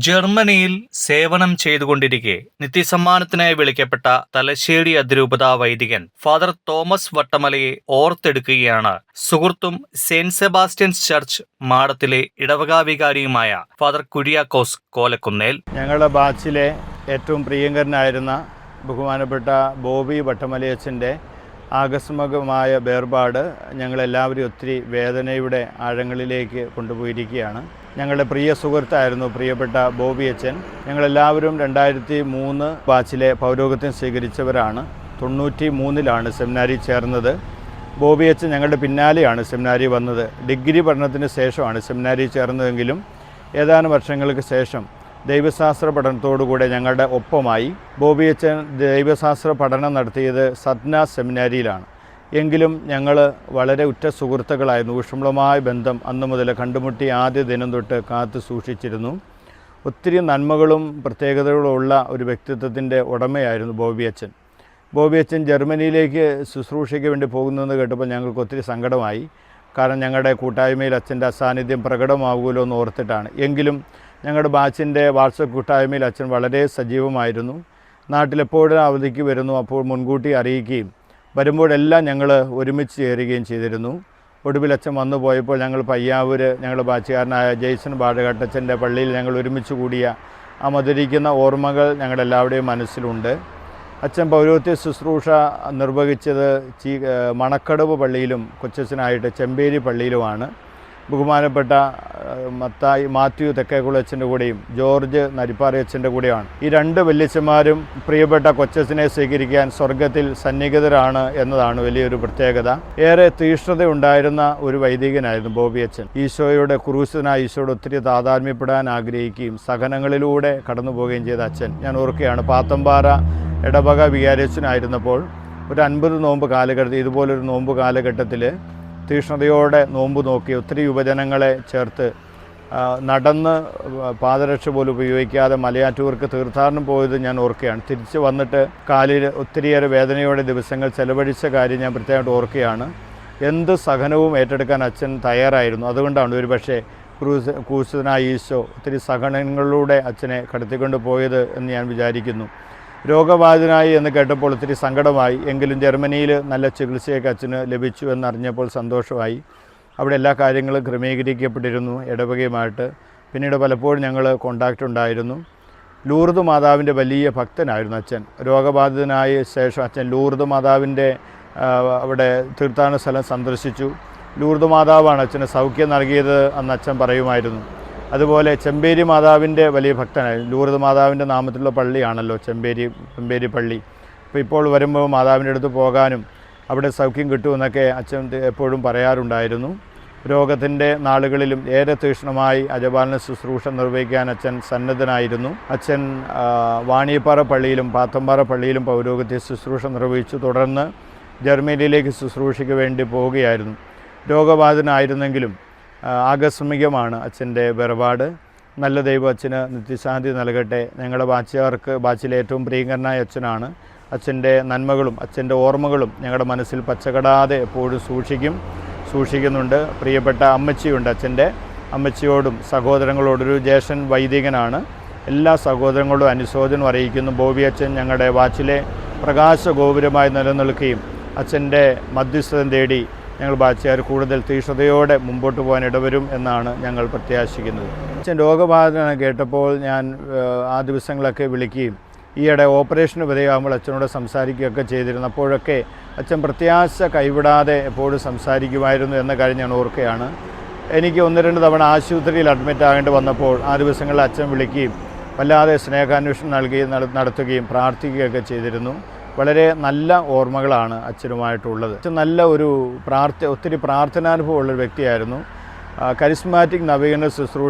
ജർമ്മനിയിൽ സേവനം ചെയ്തുകൊണ്ടിരിക്കെ നിത്യസമ്മാനത്തിനായി വിളിക്കപ്പെട്ട തലശ്ശേരി അതിരൂപത വൈദികൻ ഫാദർ തോമസ് വട്ടമലയെ ഓർത്തെടുക്കുകയാണ് സുഹൃത്തും സെന്റ് സെബാസ്റ്റ്യൻസ് ചർച്ച് മാടത്തിലെ ഇടവകാവികാരിയുമായ ഫാദർ കുര്യാക്കോസ് കോലക്കുന്നേൽ. ഞങ്ങളുടെ ബാച്ചിലെ ഏറ്റവും പ്രിയങ്കരനായിരുന്ന ബഹുമാനപ്പെട്ട ബോബി വട്ടമലയച്ചൻ്റെ ആകസ്മികമായ വേർപാട് ഞങ്ങളെല്ലാവരും ഒത്തിരി വേദനയുടെ ആഴങ്ങളിലേക്ക് കൊണ്ടുപോയിരിക്കുകയാണ്. ഞങ്ങളുടെ പ്രിയ സുഹൃത്തായിരുന്നു പ്രിയപ്പെട്ട ബോബി അച്ഛൻ. ഞങ്ങളെല്ലാവരും 2003 ബാച്ചിലെ പൗരോഹിത്യം സ്വീകരിച്ചവരാണ്. 93 സെമിനാരി ചേർന്നത്. ബോബി അച്ഛൻ ഞങ്ങളുടെ പിന്നാലെയാണ് സെമിനാരി വന്നത്. ഡിഗ്രി പഠനത്തിന് ശേഷമാണ് സെമിനാരി ചേർന്നതെങ്കിലും ഏതാനും വർഷങ്ങൾക്ക് ശേഷം ദൈവശാസ്ത്ര പഠനത്തോടുകൂടെ ഞങ്ങളുടെ ഒപ്പമായി. ബോബി അച്ഛൻ ദൈവശാസ്ത്ര പഠനം നടത്തിയത് സദ്ന സെമിനാരിയിലാണ്. എങ്കിലും ഞങ്ങൾ വളരെ ഉറ്റ സുഹൃത്തുക്കളായിരുന്നു. ഊഷ്മളമായ ബന്ധം അന്നു മുതൽ കണ്ടുമുട്ടി ആദ്യ ദിനം തൊട്ട് കാത്തു സൂക്ഷിച്ചിരുന്നു. ഒത്തിരി നന്മകളും പ്രത്യേകതകളും ഉള്ള ഒരു വ്യക്തിത്വത്തിൻ്റെ ഉടമയായിരുന്നു ബോബി അച്ഛൻ. ബോബി അച്ഛൻ ജർമ്മനിയിലേക്ക് ശുശ്രൂഷയ്ക്ക് വേണ്ടി പോകുന്നതെന്ന് കേട്ടപ്പോൾ ഞങ്ങൾക്ക് ഒത്തിരി സങ്കടമായി. കാരണം ഞങ്ങളുടെ കൂട്ടായ്മയിൽ അച്ഛൻ്റെ അസാന്നിധ്യം പ്രകടമാകുമല്ലോ എന്ന് ഓർത്തിട്ടാണ്. എങ്കിലും ഞങ്ങളുടെ ബാച്ചിൻ്റെ വാട്സപ്പ് കൂട്ടായ്മയിൽ അച്ഛൻ വളരെ സജീവമായിരുന്നു. നാട്ടിലെപ്പോഴും അവധിക്ക് വരുന്നു, അപ്പോൾ മുൻകൂട്ടി അറിയിക്കുകയും വരുമ്പോഴെല്ലാം ഞങ്ങൾ ഒരുമിച്ച് ചേരുകയും ചെയ്തിരുന്നു. ഒടുവിൽ അച്ഛൻ വന്നു പോയപ്പോൾ ഞങ്ങൾ പയ്യാവൂർ ഞങ്ങളുടെ ബാച്ചുകാരനായ ജെയ്സൺ ബാടകട്ടച്ചൻ്റെ പള്ളിയിൽ ഞങ്ങൾ ഒരുമിച്ച് കൂടിയ ആ മധുരിക്കുന്ന ഓർമ്മകൾ ഞങ്ങളുടെ എല്ലാവരുടെയും മനസ്സിലുണ്ട്. അച്ഛൻ പൗരോഹിത്യ ശുശ്രൂഷ നിർവഹിച്ചത് മണക്കടവ് പള്ളിയിലും കൊച്ചച്ഛനായിട്ട് ചെമ്പേരി പള്ളിയിലുമാണ്. ബഹുമാനപ്പെട്ട മാത്യു തെക്കേക്കുളച്ചൻ്റെ കൂടെയും ജോർജ് നരിപ്പാറ അച്ഛൻ്റെ കൂടെയാണ്. ഈ രണ്ട് വല്യച്ഛന്മാരും പ്രിയപ്പെട്ട കൊച്ചച്ഛനെ സ്വീകരിക്കാൻ സ്വർഗത്തിൽ സന്നിഹിതരാണ് എന്നതാണ് വലിയൊരു പ്രത്യേകത. ഏറെ തീഷ്ണതയുണ്ടായിരുന്ന ഒരു വൈദികനായിരുന്നു ബോബി അച്ഛൻ. ഈശോയുടെ ക്രൂശനായ ഈശോയോട് ഒത്തിരി താതാത്മ്യപ്പെടാൻ ആഗ്രഹിക്കുകയും സഹനങ്ങളിലൂടെ കടന്നു പോവുകയും ചെയ്ത അച്ഛൻ. ഞാൻ ഓർക്കുകയാണ്, പാത്തമ്പാറ ഇടവക വികാരിയച്ഛനായിരുന്നപ്പോൾ ഒരു 50 നോമ്പ് കാലഘട്ടത്തിൽ, ഇതുപോലൊരു നോമ്പ് കാലഘട്ടത്തിൽ തീഷ്ണതയോടെ നോമ്പ് നോക്കി ഒത്തിരി യുവജനങ്ങളെ ചേർത്ത് നടന്ന് പാദരക്ഷ പോലും ഉപയോഗിക്കാതെ മലയാറ്റൂർക്ക് തീർത്ഥാടനം പോയത് ഞാൻ ഓർക്കുകയാണ്. തിരിച്ച് വന്നിട്ട് കാലിൽ ഒത്തിരിയേറെ വേദനയോടെ ദിവസങ്ങൾ ചെലവഴിച്ച കാര്യം ഞാൻ പ്രത്യേകമായിട്ട് എന്ത് സഹനവും ഏറ്റെടുക്കാൻ അച്ഛൻ തയ്യാറായിരുന്നു. അതുകൊണ്ടാണ് ഒരു പക്ഷേ ക്രൂശനായ ഈശോ ഒത്തിരി സഹനങ്ങളിലൂടെ അച്ഛനെ കടത്തിക്കൊണ്ട് പോയത് എന്ന് ഞാൻ വിചാരിക്കുന്നു. രോഗബാധിതനായി എന്ന് കേട്ടപ്പോൾ ഒത്തിരി സങ്കടമായി. എങ്കിലും ജർമ്മനിയിൽ നല്ല ചികിത്സയൊക്കെ അച്ഛന് ലഭിച്ചു എന്നറിഞ്ഞപ്പോൾ സന്തോഷമായി. അവിടെ എല്ലാ കാര്യങ്ങളും ക്രമീകരിക്കപ്പെട്ടിരുന്നു ഇടവകയുമായിട്ട്. പിന്നീട് പലപ്പോഴും ഞങ്ങൾ കോണ്ടാക്റ്റ് ഉണ്ടായിരുന്നു. ലൂർദ് മാതാവിൻ്റെ വലിയ ഭക്തനായിരുന്നു അച്ഛൻ. രോഗബാധിതനായ ശേഷം അച്ഛൻ ലൂർദ് മാതാവിൻ്റെ അവിടെ തീർത്ഥാടന സ്ഥലം സന്ദർശിച്ചു. ലൂർദ് മാതാവാണ് അച്ഛന് സൗഖ്യം നൽകിയത് എന്ന് അച്ഛൻ പറയുമായിരുന്നു. അതുപോലെ ചെമ്പേരി മാതാവിൻ്റെ വലിയ ഭക്തനായിരുന്നു. ലൂർദ് മാതാവിൻ്റെ നാമത്തിലുള്ള പള്ളിയാണല്ലോ ചെമ്പേരി പള്ളി. അപ്പോൾ ഇപ്പോൾ വരുമ്പോൾ മാതാവിൻ്റെ അടുത്ത് പോകാനും അവിടെ സൗഖ്യം കിട്ടുമെന്നൊക്കെ അച്ഛൻ എപ്പോഴും പറയാറുണ്ടായിരുന്നു. രോഗത്തിൻ്റെ നാളുകളിലും ഏറെ തീക്ഷ്ണമായി അജപാലന ശുശ്രൂഷ നിർവഹിക്കാൻ അച്ഛൻ സന്നദ്ധനായിരുന്നു. അച്ഛൻ വാണിയപ്പാറ പള്ളിയിലും പാത്തമ്പാറ പള്ളിയിലും പൗരോഹിത്യ ശുശ്രൂഷ നിർവഹിച്ചു. തുടർന്ന് ജർമ്മനിയിലേക്ക് ശുശ്രൂഷയ്ക്ക് വേണ്ടി പോവുകയായിരുന്നു. രോഗബാധിതനായിരുന്നെങ്കിലും ആകസ്മികമാണ് അച്ഛൻ്റെ വേർപാട്. നല്ല ദൈവം അച്ഛന് നിത്യശാന്തി നൽകട്ടെ. ഞങ്ങളുടെ ബാച്ചിലെ ഏറ്റവും പ്രിയങ്കരനായ അച്ഛനാണ്. അച്ഛൻ്റെ നന്മകളും അച്ഛൻ്റെ ഓർമ്മകളും ഞങ്ങളുടെ മനസ്സിൽ പച്ചകടാതെ എപ്പോഴും സൂക്ഷിക്കുന്നുണ്ട്. പ്രിയപ്പെട്ട അമ്മച്ചിയുണ്ട് അച്ഛൻ്റെ. അമ്മച്ചിയോടും സഹോദരങ്ങളോടൊരു ജ്യേഷ്ഠൻ വൈദികനാണ്. എല്ലാ സഹോദരങ്ങളോടും അനുശോചനം അറിയിക്കുന്നു. ബോബി അച്ഛൻ ഞങ്ങളുടെ ബാച്ചിലെ പ്രകാശ ഗോപുരമായി നിലനിൽക്കുകയും അച്ഛൻ്റെ മധ്യസ്ഥതം തേടി ഞങ്ങൾ ബാച്ചുകാർ കൂടുതൽ തീഷ്ണതയോടെ മുമ്പോട്ട് പോകാൻ ഇടവരും എന്നാണ് ഞങ്ങൾ പ്രത്യാശിക്കുന്നത്. അച്ഛൻ രോഗബാധന കേട്ടപ്പോൾ ഞാൻ ആ ദിവസങ്ങളൊക്കെ വിളിക്കുകയും ഈയിടെ ഓപ്പറേഷന് വിധേയമാകുമ്പോൾ അച്ഛനോട് സംസാരിക്കുകയൊക്കെ ചെയ്തിരുന്നു. അപ്പോഴൊക്കെ അച്ഛൻ പ്രത്യാശ കൈവിടാതെ എപ്പോഴും സംസാരിക്കുമായിരുന്നു എന്ന കാര്യം ഞാൻ ഓർക്കുകയാണ്. എനിക്ക് 1-2 തവണ ആശുപത്രിയിൽ അഡ്മിറ്റ് ആകേണ്ടി വന്നപ്പോൾ ആ ദിവസങ്ങളിൽ അച്ഛൻ വിളിക്കുകയും വല്ലാതെ സ്നേഹാന്വേഷണം നടത്തുകയും പ്രാർത്ഥിക്കുകയൊക്കെ ചെയ്തിരുന്നു. വളരെ നല്ല ഓർമ്മകളാണ് അച്ഛനുമായിട്ടുള്ളത്. അച്ഛൻ നല്ല ഒരു ഒത്തിരി പ്രാർത്ഥനാനുഭവമുള്ളൊരു വ്യക്തിയായിരുന്നു. കരിസ്മാറ്റിക് നവീകരണ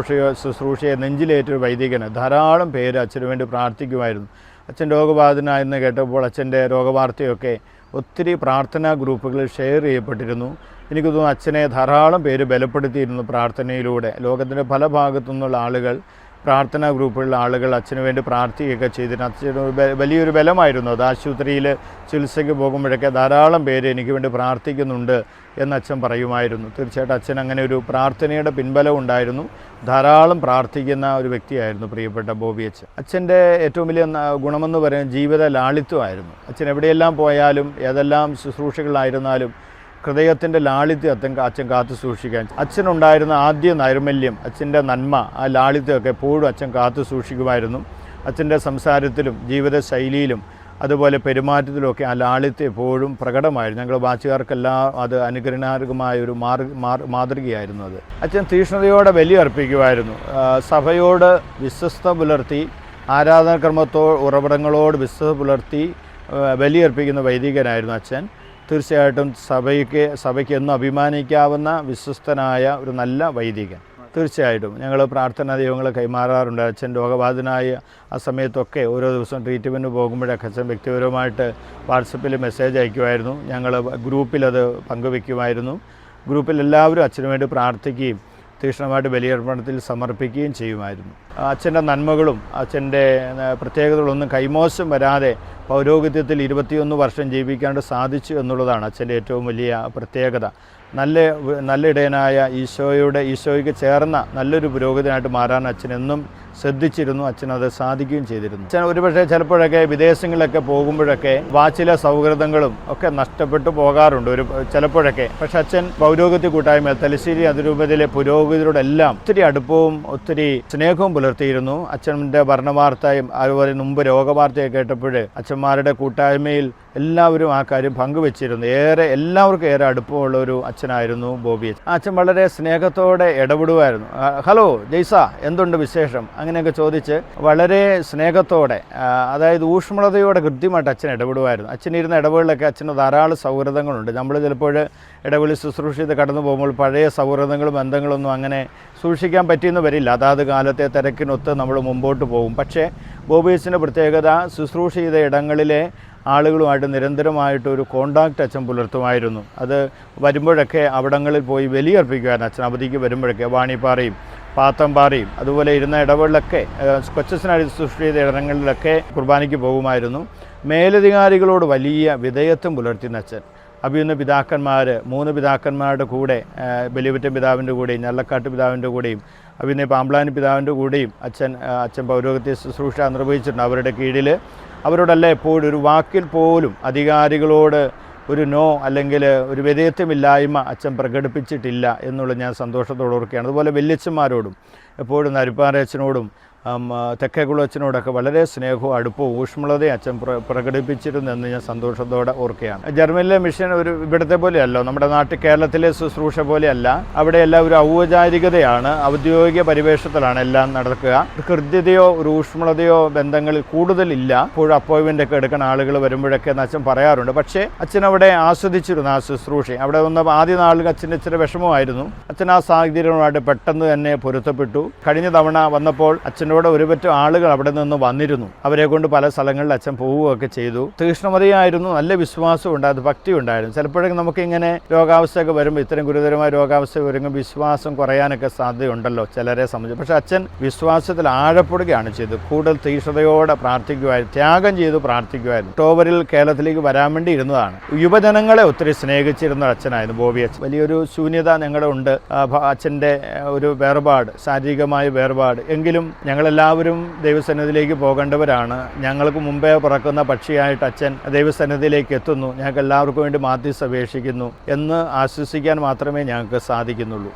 ശുശ്രൂഷയെ നെഞ്ചിലേറ്റൊരു വൈദികന്. ധാരാളം പേര് അച്ഛന് വേണ്ടി പ്രാർത്ഥിക്കുമായിരുന്നു. അച്ഛൻ രോഗബാധിതനായെന്ന് കേട്ടപ്പോൾ അച്ഛൻ്റെ രോഗവാർത്തയൊക്കെ ഒത്തിരി പ്രാർത്ഥനാ ഗ്രൂപ്പുകളിൽ ഷെയർ ചെയ്യപ്പെട്ടിരുന്നു. എനിക്ക് തോന്നുന്നു അച്ഛനെ ധാരാളം പേര് ബലപ്പെടുത്തിയിരുന്നു പ്രാർത്ഥനയിലൂടെ. ലോകത്തിൻ്റെ പല ഭാഗത്തു നിന്നുള്ള ആളുകൾ പ്രാർത്ഥനാ ഗ്രൂപ്പുകളിലെ ആളുകൾ അച്ഛന് വേണ്ടി പ്രാർത്ഥിക്കുകയൊക്കെ ചെയ്തിട്ട് അച്ഛന് വലിയൊരു ബലമായിരുന്നു അത്. ആശുപത്രിയിൽ ചികിത്സയ്ക്ക് പോകുമ്പോഴൊക്കെ ധാരാളം പേര് എനിക്ക് വേണ്ടി പ്രാർത്ഥിക്കുന്നുണ്ട് എന്ന് അച്ഛൻ പറയുമായിരുന്നു. തീർച്ചയായിട്ടും അച്ഛൻ അങ്ങനെ ഒരു പ്രാർത്ഥനയുടെ പിൻബലം ഉണ്ടായിരുന്നു. ധാരാളം പ്രാർത്ഥിക്കുന്ന ഒരു വ്യക്തിയായിരുന്നു പ്രിയപ്പെട്ട ബോബി അച്ഛൻ. അച്ഛൻ്റെ ഏറ്റവും വലിയ ഗുണമെന്ന് പറയുന്നത് ജീവിത ലാളിത്യമായിരുന്നു. അച്ഛൻ എവിടെയെല്ലാം പോയാലും ഏതെല്ലാം ശുശ്രൂഷകളായിരുന്നാലും ഹൃദയത്തിൻ്റെ ലാളിത്യം അച്ഛൻ കാത്തു സൂക്ഷിക്കാൻ. അച്ഛനുണ്ടായിരുന്ന ആദ്യ നൈർമല്യം, അച്ഛൻ്റെ നന്മ, ആ ലാളിത്യമൊക്കെ എപ്പോഴും അച്ഛൻ കാത്തു സൂക്ഷിക്കുമായിരുന്നു. അച്ഛൻ്റെ സംസാരത്തിലും ജീവിതശൈലിയിലും അതുപോലെ പെരുമാറ്റത്തിലുമൊക്കെ ആ ലാളിത്യം എപ്പോഴും പ്രകടമായിരുന്നു. ഞങ്ങൾ വാച്ചുകാർക്കെല്ലാം അത് അനുകരണാർഹമായ ഒരു മാതൃകയായിരുന്നു അത്. അച്ഛൻ തീക്ഷ്ണതയോടെ ബലി അർപ്പിക്കുമായിരുന്നു. സഭയോട് വിശ്വസ്ത പുലർത്തി, ഉറവിടങ്ങളോട് വിശ്വസ്ത പുലർത്തി ബലിയർപ്പിക്കുന്ന വൈദികനായിരുന്നു അച്ഛൻ. തീർച്ചയായിട്ടും സഭയ്ക്ക് എന്നും അഭിമാനിക്കാവുന്ന വിശ്വസ്തനായ ഒരു നല്ല വൈദികൻ. തീർച്ചയായിട്ടും ഞങ്ങൾ പ്രാർത്ഥനാ ദൈവങ്ങൾ കൈമാറാറുണ്ട്. അച്ഛൻ രോഗബാധിതനായ ആ സമയത്തൊക്കെ ഓരോ ദിവസം ട്രീറ്റ്മെൻറ്റ് പോകുമ്പോഴൊക്കെ അച്ഛൻ വ്യക്തിപരമായിട്ട് വാട്സപ്പിൽ മെസ്സേജ് അയക്കുമായിരുന്നു. ഞങ്ങൾ ഗ്രൂപ്പിലത് പങ്കുവയ്ക്കുമായിരുന്നു. ഗ്രൂപ്പിൽ എല്ലാവരും അച്ഛന് വേണ്ടി പ്രാർത്ഥിക്കുകയും തീക്ഷ്ണമായിട്ട് ബലിയർപ്പണത്തിൽ സമർപ്പിക്കുകയും ചെയ്യുമായിരുന്നു. അച്ഛൻ്റെ നന്മകളും അച്ഛൻ്റെ പ്രത്യേകതകളൊന്നും കൈമോശം വരാതെ പൗരോഹിത്യത്തിൽ 21 വർഷം ജീവിക്കാണ്ട് സാധിച്ചു എന്നുള്ളതാണ് അച്ഛൻ്റെ ഏറ്റവും വലിയ പ്രത്യേകത. നല്ല ഇടയനായ ഈശോയ്ക്ക് ചേർന്ന നല്ലൊരു പുരോഹിതനായിട്ട് മാറാൻ അച്ഛൻ എന്നും ശ്രദ്ധിച്ചിരുന്നു. അച്ഛൻ അത് സാധിക്കുകയും ചെയ്തിരുന്നു. അച്ഛൻ ഒരുപക്ഷെ ചിലപ്പോഴൊക്കെ വിദേശങ്ങളിലൊക്കെ പോകുമ്പോഴൊക്കെ ചില സൗഹൃദങ്ങളും ഒക്കെ നഷ്ടപ്പെട്ടു പോകാറുണ്ട് ചിലപ്പോഴൊക്കെ. പക്ഷെ അച്ഛൻ പൗരോഹിത്യ കൂട്ടായ്മ തലശ്ശേരി അതിരൂപതയിലെ പുരോഹിതരോടെല്ലാം ഒത്തിരി അടുപ്പവും ഒത്തിരി സ്നേഹവും പുലർത്തിയിരുന്നു. അച്ഛൻ്റെ ഭരണവാർത്തയും അതുപോലെ മുമ്പ് രോഗവാർത്തയൊക്കെ കേട്ടപ്പോൾ അച്ഛന്മാരുടെ കൂട്ടായ്മയിൽ എല്ലാവരും ആ കാര്യം പങ്കുവെച്ചിരുന്നു. എല്ലാവർക്കും ഏറെ അടുപ്പമുള്ള ഒരു അച്ഛനായിരുന്നു ബോബി. ആ അച്ഛൻ വളരെ സ്നേഹത്തോടെ ഇടപെടുമായിരുന്നു. ഹലോ ജയ്സ, എന്തുണ്ട് വിശേഷം, അങ്ങനെയൊക്കെ ചോദിച്ച് വളരെ സ്നേഹത്തോടെ, അതായത് ഊഷ്മളതയോടെ കൃത്യമായിട്ട് അച്ഛൻ ഇടപെടുമായിരുന്നു. അച്ഛനിരുന്ന ഇടപെടലൊക്കെ അച്ഛന് ധാരാളം സൗഹൃദങ്ങളുണ്ട്. നമ്മൾ ചിലപ്പോൾ ഇടപെടി ശുശ്രൂഷ ചെയ്ത് കടന്നു പോകുമ്പോൾ പഴയ സൗഹൃദങ്ങളും ബന്ധങ്ങളൊന്നും അങ്ങനെ സൂക്ഷിക്കാൻ പറ്റിയെന്ന് വരില്ല. അതാത് കാലത്തെ തിരക്കിനൊത്ത് നമ്മൾ മുമ്പോട്ട് പോകും. പക്ഷേ ബോബി അച്ഛൻ്റെ പ്രത്യേകത ശുശ്രൂഷ ചെയ്ത ഇടങ്ങളിലെ ആളുകളുമായിട്ട് നിരന്തരമായിട്ടൊരു കോണ്ടാക്റ്റ് അച്ഛൻ പുലർത്തുമായിരുന്നു. അത് വരുമ്പോഴൊക്കെ അവിടങ്ങളിൽ പോയി ബലിയർപ്പിക്കുമായിരുന്നു. അച്ഛൻ അവധിക്ക് വരുമ്പോഴൊക്കെ വാണിപ്പാറയും പാത്തമ്പാറയും അതുപോലെ ഇരുന്ന ഇടവേളിലൊക്കെ കൊച്ചച്ഛനായിട്ട് സൃഷ്ടി ചെയ്ത ഇടങ്ങളിലൊക്കെ കുർബാനയ്ക്ക് പോകുമായിരുന്നു. മേലധികാരികളോട് വലിയ വിധേയത്വം പുലർത്തുന്ന അച്ഛൻ. അഭിയുന്ന പിതാക്കന്മാർ 3 പിതാക്കന്മാരുടെ കൂടെ, ബലിപറ്റം പിതാവിൻ്റെ കൂടെയും ഞള്ളക്കാട്ട് പിതാവിൻ്റെ കൂടെയും അഭിയുന്ന പാമ്പ്ലാനി പിതാവിൻ്റെ കൂടെയും അച്ഛൻ പൗരോഹിത്യ ശുശ്രൂഷ നിർവഹിച്ചിട്ടുണ്ട്. അവരുടെ കീഴിൽ അവരോടല്ല എപ്പോഴും ഒരു വാക്കിൽ പോലും അധികാരികളോട് ഒരു അല്ലെങ്കിൽ ഒരു വിധേയത്വമില്ലായ്മ അച്ഛൻ പ്രകടിപ്പിച്ചിട്ടില്ല എന്നുള്ളത് ഞാൻ സന്തോഷത്തോടെ ഓർക്കുകയാണ്. അതുപോലെ വല്യച്ഛന്മാരോടും എപ്പോഴും നരിപ്പാറയച്ഛനോടും തെക്കേക്കുളച്ചനോടൊക്കെ വളരെ സ്നേഹവും അടുപ്പവും ഊഷ്മളതയും അച്ഛൻ പ്രകടിപ്പിച്ചിരുന്നെന്ന് ഞാൻ സന്തോഷത്തോടെ ഓർക്കുകയാണ്. ജർമ്മനിലെ മിഷൻ ഇവിടുത്തെ പോലെയല്ലോ, നമ്മുടെ നാട്ടിൽ കേരളത്തിലെ ശുശ്രൂഷ പോലെയല്ല. അവിടെയെല്ലാം ഒരു ഔപചാരികതയാണ്, ഔദ്യോഗിക പരിവേഷത്തിലാണ് എല്ലാം നടക്കുക. ഹൃദ്യതയോ ഒരു ഊഷ്മളതയോ ബന്ധങ്ങളിൽ കൂടുതലില്ല. ഇപ്പോഴും അപ്പോയിൻമെൻ്റ് ഒക്കെ എടുക്കുന്ന ആളുകൾ വരുമ്പോഴൊക്കെ എന്ന് അച്ഛൻ പറയാറുണ്ട്. പക്ഷേ അച്ഛൻ അവിടെ ആസ്വദിച്ചിരുന്നു ആ ശുശ്രൂഷ. അവിടെ വന്ന ആദ്യ നാളുകൾ അച്ഛൻ്റെ ഇച്ചിരി വിഷമമായിരുന്നു. അച്ഛൻ ആ സാഹചര്യങ്ങളുമായിട്ട് പെട്ടെന്ന് തന്നെ പൊരുത്തപ്പെട്ടു. കഴിഞ്ഞ തവണ വന്നപ്പോൾ അച്ഛനോട് ഒരുപറ്റം ആളുകൾ അവിടെ നിന്ന് വന്നിരുന്നു. അവരെ കൊണ്ട് പല സ്ഥലങ്ങളിൽ അച്ഛൻ പോവുകയൊക്കെ ചെയ്തു. തീക്ഷ്ണമതിയായിരുന്നു, നല്ല വിശ്വാസം ഉണ്ടായിരുന്നു, ഭക്തി ഉണ്ടായിരുന്നു. ചിലപ്പോഴൊക്കെ നമുക്കിങ്ങനെ രോഗാവസ്ഥയൊക്കെ വരുമ്പോൾ, ഇത്തരം ഗുരുതരമായ രോഗാവസ്ഥ വരുമ്പോൾ വിശ്വാസം കുറയാനൊക്കെ സാധ്യതയുണ്ടല്ലോ ചിലരെ സംബന്ധിച്ച്. പക്ഷെ അച്ഛൻ വിശ്വാസത്തിൽ ആഴപ്പെടുകയാണ് ചെയ്തത്. കൂടുതൽ തീക്ഷ്ണതയോടെ പ്രാർത്ഥിക്കുമായിരുന്നു, ത്യാഗം ചെയ്തു പ്രാർത്ഥിക്കുമായിരുന്നു. ഒക്ടോബറിൽ കേരളത്തിലേക്ക് വരാൻ വേണ്ടി ഇരുന്നതാണ്. യുവജനങ്ങളെ ഒത്തിരി സ്നേഹിച്ചിരുന്ന അച്ഛനായിരുന്നു ബോബി അച്ഛൻ. വലിയൊരു ശൂന്യത ഞങ്ങളുടെ ഉണ്ട്, അച്ഛൻ്റെ ഒരു വേർപാട്, ശാരീരികമായ വേർപാട്. എങ്കിലും ഞങ്ങളെല്ലാവരും ദൈവസന്നിധിയിലേക്ക് പോകേണ്ടവരാണ്. ഞങ്ങൾക്ക് മുമ്പേ പറക്കുന്ന പക്ഷിയായിട്ട് അച്ഛൻ ദൈവസന്നിധിയിലേക്ക് എത്തുന്നു. ഞങ്ങൾക്ക് എല്ലാവർക്കും വേണ്ടി മാധ്യസ്ഥ അപേക്ഷിക്കുന്നു എന്ന് ആശ്വസിക്കാൻ മാത്രമേ ഞങ്ങൾക്ക് സാധിക്കുന്നുള്ളൂ.